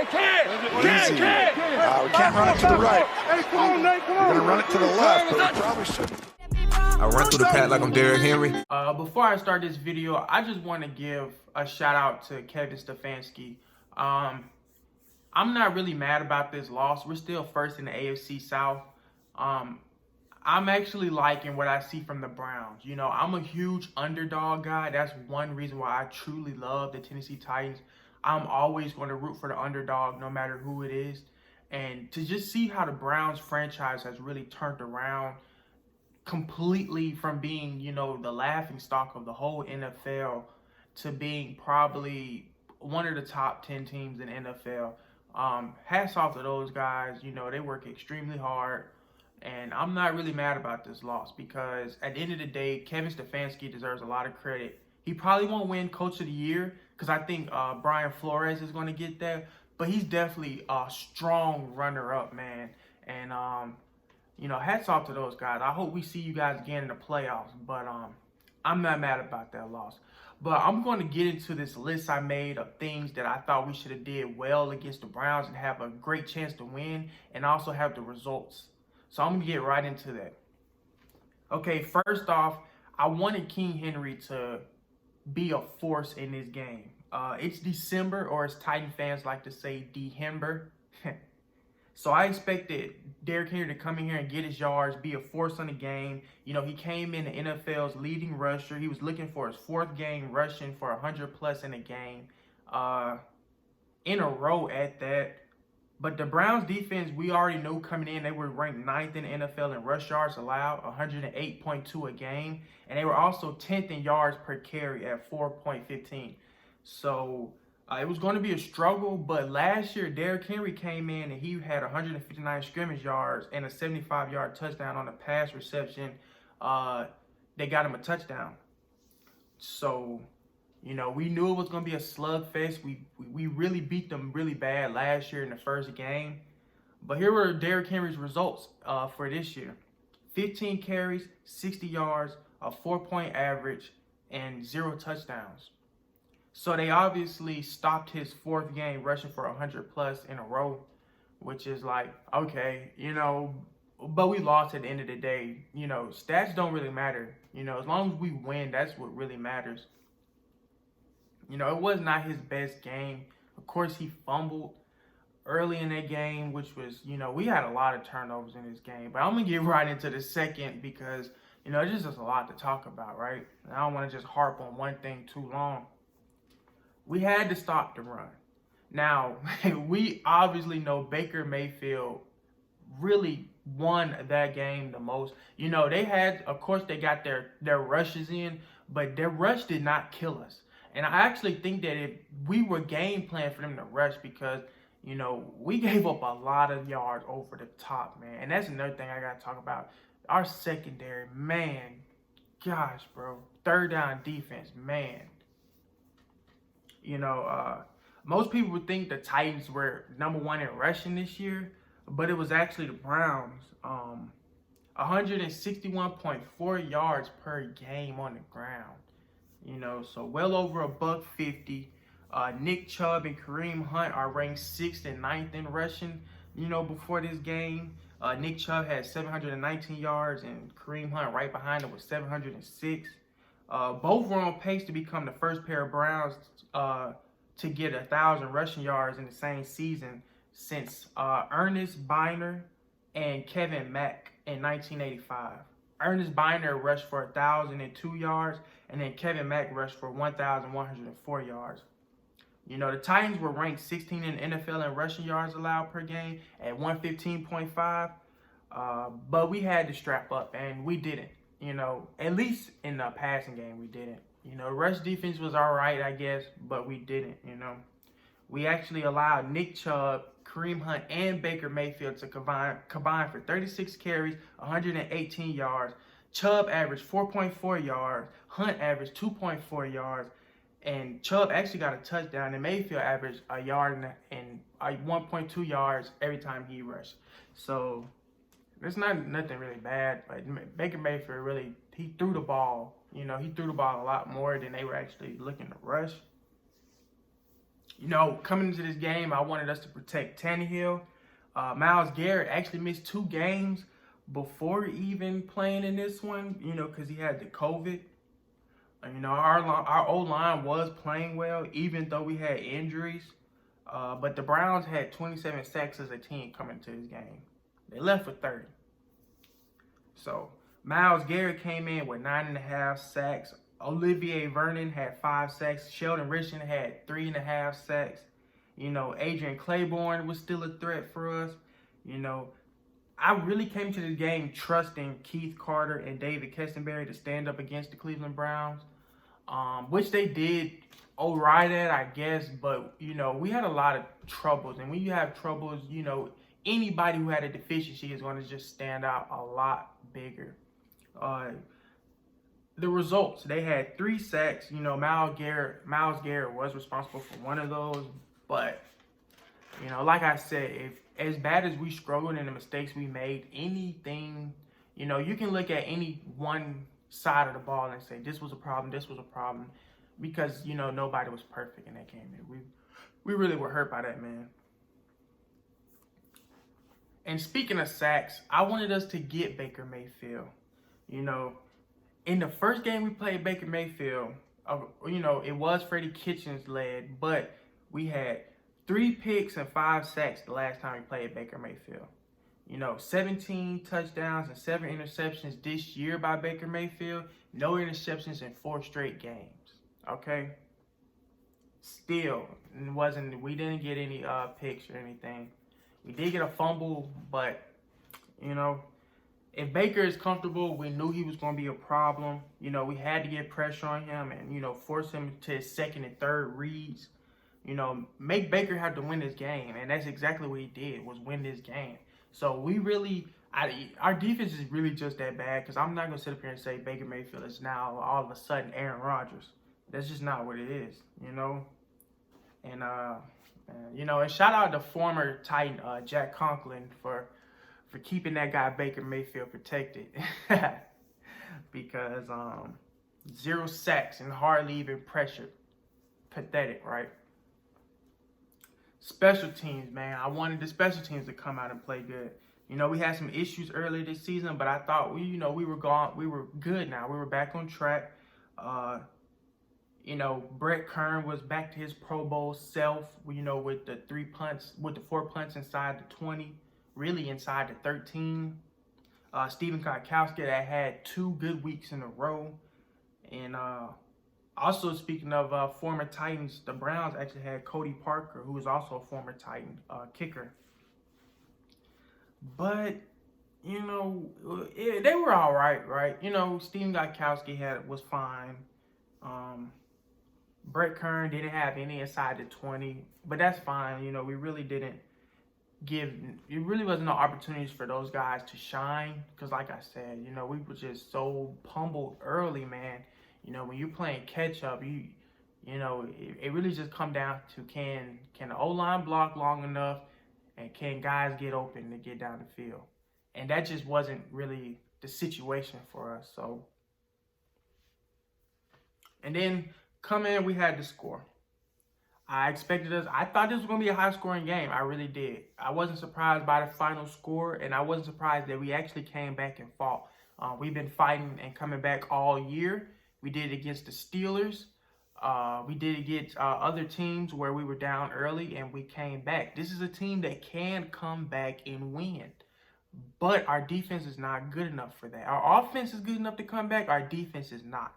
Easy. We can't run it to the right. We're going to run it to the left, but we probably shouldn't. I run through the pad like I'm Derrick Henry. Before I start this video, I just want to give a shout out to Kevin Stefanski. I'm not really mad about this loss. We're still first in the AFC South. I'm actually liking what I see from the Browns. You know, I'm a huge underdog guy. That's one reason why I truly love the Tennessee Titans. I'm always going to root for the underdog no matter who it is. And to just see how the Browns franchise has really turned around completely from being, you know, the laughingstock of the whole NFL to being probably one of the top 10 teams in the NFL. Hats off to those guys. You know, they work extremely hard. And I'm not really mad about this loss because at the end of the day, Kevin Stefanski deserves a lot of credit. He probably won't win Coach of the Year because I think Brian Flores is going to get that. But he's definitely a strong runner-up, man. And, you know, hats off to those guys. I hope we see you guys again in the playoffs. But I'm not mad about that loss. But I'm going to get into this list I made of things that I thought we should have did well against the Browns and have a great chance to win and also have the results. So I'm going to get right into that. Okay, first off, I wanted King Henry to be a force in this game. It's December, or as Titan fans like to say, Dehember. So I expected Derrick Henry to come in here and get his yards, be a force on the game. You know, he came in the NFL's leading rusher. He was looking for his fourth game rushing for 100+ in a game. In a row at that. But the Browns defense, we already knew coming in, they were ranked 9th in the NFL in rush yards allowed, 108.2 a game. And they were also 10th in yards per carry at 4.15. So it was going to be a struggle. But last year, Derrick Henry came in and he had 159 scrimmage yards and a 75-yard touchdown on a pass reception. They got him a touchdown. So, you know, we knew it was going to be a slugfest. We really beat them really bad last year in the first game. But here were Derrick Henry's results for this year. 15 carries, 60 yards, a 4-point average, and 0 touchdowns. So they obviously stopped his fourth game rushing for 100+ in a row, which is like, okay, you know, but we lost at the end of the day. You know, stats don't really matter. You know, as long as we win, that's what really matters. You know, it was not his best game. Of course, he fumbled early in that game, which was, you know, we had a lot of turnovers in this game. But I'm going to get right into the second because, you know, it's just a lot to talk about, right? And I don't want to just harp on one thing too long. We had to stop the run. Now, we obviously know Baker Mayfield really won that game the most. You know, they had, of course, they got their rushes in, but their rush did not kill us. And I actually think that if we were game plan for them to rush because, you know, we gave up a lot of yards over the top, man. And that's another thing I got to talk about. Our secondary, man, gosh, bro. Third down defense, man. You know, most people would think the Titans were #1 in rushing this year, but it was actually the Browns. 161.4 yards per game on the ground. You know, so well over $150. Nick Chubb and Kareem Hunt are ranked 6th and 9th in rushing, you know, before this game. Nick Chubb had 719 yards and Kareem Hunt right behind him with 706. Both were on pace to become the first pair of Browns to get 1,000 rushing yards in the same season since Ernest Biner and Kevin Mack in 1985. Ernest Biner rushed for 1,002 yards, and then Kevin Mack rushed for 1,104 yards. You know, the Titans were ranked 16 in the NFL in rushing yards allowed per game at 115.5, but we had to strap up, and we didn't. You know, at least in the passing game, we didn't. You know, rush defense was all right, I guess, but we didn't, you know. We actually allowed Nick Chubb, Kareem Hunt, and Baker Mayfield to combine for 36 carries, 118 yards. Chubb averaged 4.4 yards. Hunt averaged 2.4 yards. And Chubb actually got a touchdown. And Mayfield averaged a yard and 1.2 yards every time he rushed. So it's nothing really bad. But Baker Mayfield really, he threw the ball. You know, he threw the ball a lot more than they were actually looking to rush. You know, coming into this game, I wanted us to protect Tannehill. Myles Garrett actually missed 2 games before even playing in this one, you know, because he had the COVID. You know, our O-line was playing well, even though we had injuries. But the Browns had 27 sacks as a team coming to this game. They left with 30. So Myles Garrett came in with 9.5 sacks. Olivier Vernon had 5 sacks. Sheldon Richardson had 3.5 sacks. You know, Adrian Claiborne was still a threat for us. You know, I really came to this game trusting Keith Carter and David Kestenberry to stand up against the Cleveland Browns, which they did all right at, I guess. But, you know, we had a lot of troubles. And when you have troubles, you know, anybody who had a deficiency is going to just stand out a lot bigger. The results, they had 3 sacks. You know, Myles Garrett was responsible for one of those. But, you know, like I said, if as bad as we struggled and the mistakes we made, anything, you know, you can look at any one side of the ball and say, this was a problem, because, you know, nobody was perfect in that game. We really were hurt by that, man. And speaking of sacks, I wanted us to get Baker Mayfield. You know, in the first game we played Baker Mayfield, you know, it was Freddie Kitchens led, but we had 3 picks and 5 sacks the last time we played Baker Mayfield. You know, 17 touchdowns and 7 interceptions this year by Baker Mayfield. No interceptions in 4 straight games. Okay? Still, we didn't get any picks or anything. We did get a fumble, but, you know, if Baker is comfortable, we knew he was going to be a problem. You know, we had to get pressure on him and, you know, force him to his second and third reads. You know, make Baker have to win this game. And that's exactly what he did, was win this game. So we really, our defense is really just that bad, because I'm not going to sit up here and say Baker Mayfield is now all of a sudden Aaron Rodgers. That's just not what it is, you know. And, you know, and shout out to former Titan Jack Conklin for keeping that guy Baker Mayfield protected. Because 0 sacks and hardly even pressured. Pathetic, right? Special teams, man. I wanted the special teams to come out and play good. You know, we had some issues earlier this season, but I thought we were good now. We were back on track. You know, Brett Kern was back to his Pro Bowl self, you know, with the 4 punts inside the 20, really inside the 13. Stephen Gostkowski that had 2 good weeks in a row. And also, speaking of former Titans, the Browns actually had Cody Parker, who was also a former Titan kicker. But, you know, they were all right? You know, Stephen Gostkowski was fine. Brett Kern didn't have any inside the 20, but that's fine. You know, it really wasn't no opportunities for those guys to shine, because like I said, you know, we were just so pummeled early, man. You know, when you're playing catch up, you know, it really just come down to can the O-line block long enough, and can guys get open to get down the field? And that just wasn't really the situation for us. So, and then come in, we had to score. I thought this was going to be a high-scoring game. I really did. I wasn't surprised by the final score, and I wasn't surprised that we actually came back and fought. We've been fighting and coming back all year. We did it against the Steelers. We did it against other teams where we were down early, and we came back. This is a team that can come back and win. But our defense is not good enough for that. Our offense is good enough to come back. Our defense is not.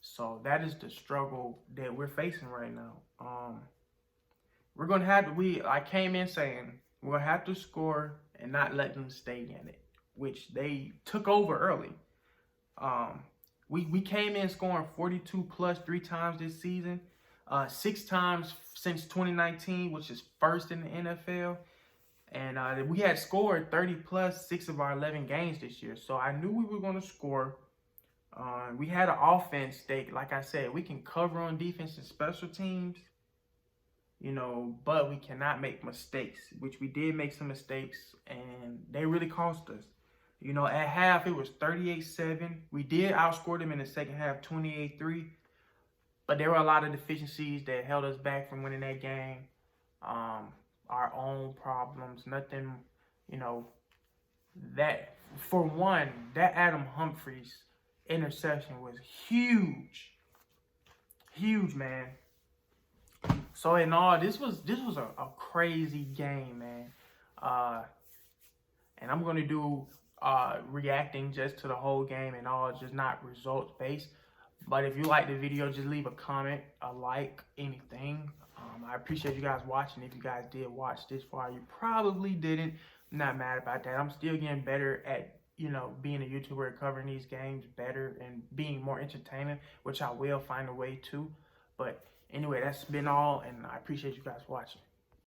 So that is the struggle that we're facing right now. We're going to have to, I came in saying, we're going to have to score and not let them stay in it, which they took over early. We came in scoring 42 plus 3 times this season, 6 times since 2019, which is first in the NFL. And we had scored 30 plus 6 of our 11 games this year. So I knew we were going to score. We had an offense that, like I said, we can cover on defense and special teams, you know, but we cannot make mistakes, which we did make some mistakes, and they really cost us. You know, at half, it was 38-7. We did outscore them in the second half, 28-3. But there were a lot of deficiencies that held us back from winning that game. Our own problems, nothing, you know, that, for one, that Adam Humphries interception was huge. Huge, man. So in all, this was a crazy game, man. And I'm gonna do reacting just to the whole game and all, just not results based. But if you like the video, just leave a comment, a like, anything. I appreciate you guys watching. If you guys did watch this far, you probably didn't. I'm not mad about that. I'm still getting better at, you know, being a YouTuber and covering these games better and being more entertaining, which I will find a way to. But anyway, that's been all, and I appreciate you guys watching.